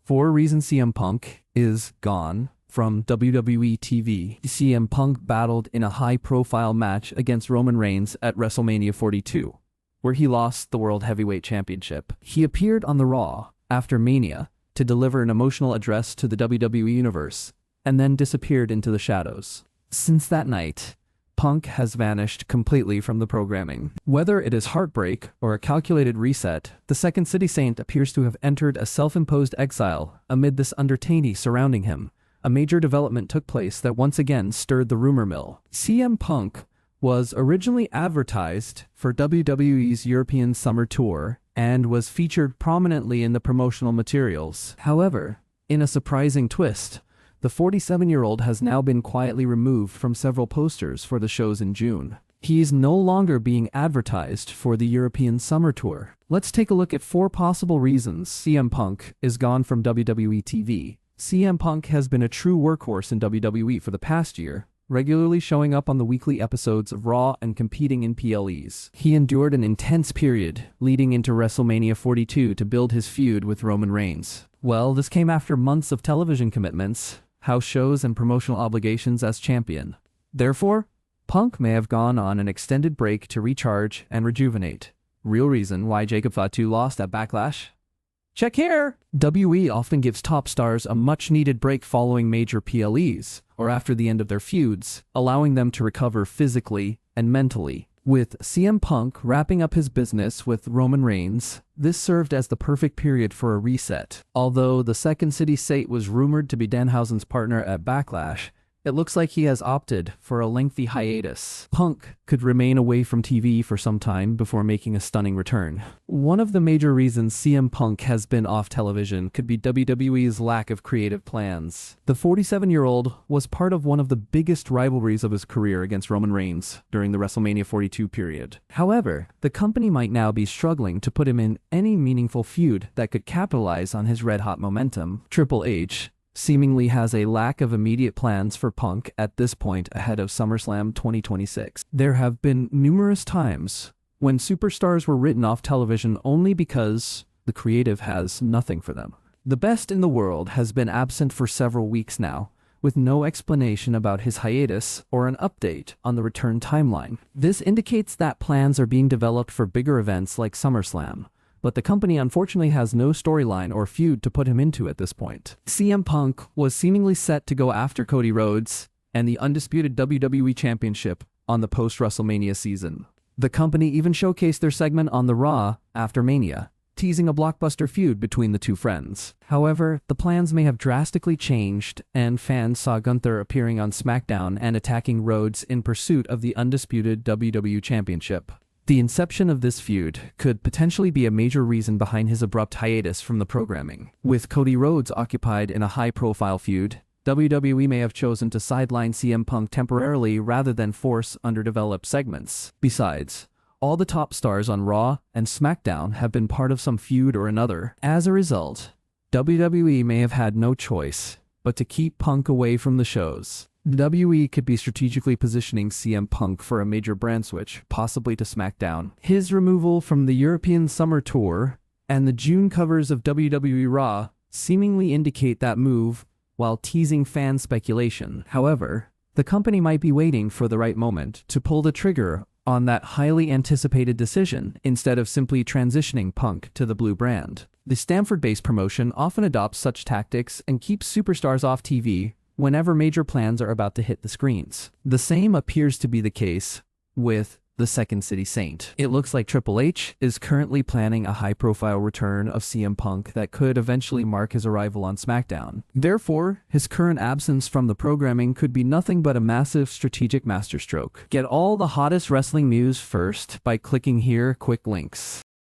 For a reason, CM Punk is gone from WWE TV. CM Punk battled in a high-profile match against Roman Reigns at WrestleMania 42, where he lost the World Heavyweight Championship. He appeared on the Raw after Mania to deliver an emotional address to the WWE Universe, and then disappeared into the shadows. Since that night, Punk has vanished completely from the programming. Whether it is heartbreak or a calculated reset, the Second City Saint appears to have entered a self-imposed exile amid this uncertainty surrounding him. A major development took place that once again stirred the rumor mill. CM Punk was originally advertised for WWE's European Summer Tour and was featured prominently in the promotional materials. However, in a surprising twist, the 47-year-old has now been quietly removed from several posters for the shows in June. He's no longer being advertised for the European Summer Tour. Let's take a look at 4 possible reasons CM Punk is gone from WWE TV. CM Punk has been a true workhorse in WWE for the past year, regularly showing up on the weekly episodes of Raw and competing in PLEs. He endured an intense period leading into WrestleMania 42 to build his feud with Roman Reigns. Well, this came after months of television commitments, house shows, and promotional obligations as champion. Therefore, Punk may have gone on an extended break to recharge and rejuvenate. Real reason why Jacob Fatu lost at Backlash? Check here! WWE often gives top stars a much-needed break following major PLEs, or after the end of their feuds, allowing them to recover physically and mentally. With CM Punk wrapping up his business with Roman Reigns, this served as the perfect period for a reset. Although the Second City Saint was rumored to be Danhausen's partner at Backlash, it looks like he has opted for a lengthy hiatus. Punk could remain away from TV for some time before making a stunning return. One of the major reasons CM Punk has been off television could be WWE's lack of creative plans. The 47-year-old was part of one of the biggest rivalries of his career against Roman Reigns during the WrestleMania 42 period. However, the company might now be struggling to put him in any meaningful feud that could capitalize on his red-hot momentum. Triple H seemingly has a lack of immediate plans for Punk at this point ahead of SummerSlam 2026. There have been numerous times when superstars were written off television only because the creative has nothing for them. The best in the world has been absent for several weeks now, with no explanation about his hiatus or an update on the return timeline. This indicates that plans are being developed for bigger events like SummerSlam, but the company unfortunately has no storyline or feud to put him into at this point. CM Punk was seemingly set to go after Cody Rhodes and the undisputed WWE Championship on the post-WrestleMania season. The company even showcased their segment on the Raw after Mania, teasing a blockbuster feud between the two friends. However, the plans may have drastically changed, and fans saw Gunther appearing on SmackDown and attacking Rhodes in pursuit of the undisputed WWE Championship. The inception of this feud could potentially be a major reason behind his abrupt hiatus from the programming. With Cody Rhodes occupied in a high-profile feud, WWE may have chosen to sideline CM Punk temporarily rather than force underdeveloped segments. Besides, all the top stars on Raw and SmackDown have been part of some feud or another. As a result, WWE may have had no choice but to keep Punk away from the shows. WWE could be strategically positioning CM Punk for a major brand switch, possibly to SmackDown. His removal from the European Summer Tour and the June covers of WWE Raw seemingly indicate that move while teasing fan speculation. However, the company might be waiting for the right moment to pull the trigger on that highly anticipated decision instead of simply transitioning Punk to the blue brand. The Stamford-based promotion often adopts such tactics and keeps superstars off TV whenever major plans are about to hit the screens. The same appears to be the case with the Second City Saint. It looks like Triple H is currently planning a high-profile return of CM Punk that could eventually mark his arrival on SmackDown. Therefore, his current absence from the programming could be nothing but a massive strategic masterstroke. Get all the hottest wrestling news first by clicking here, quick links.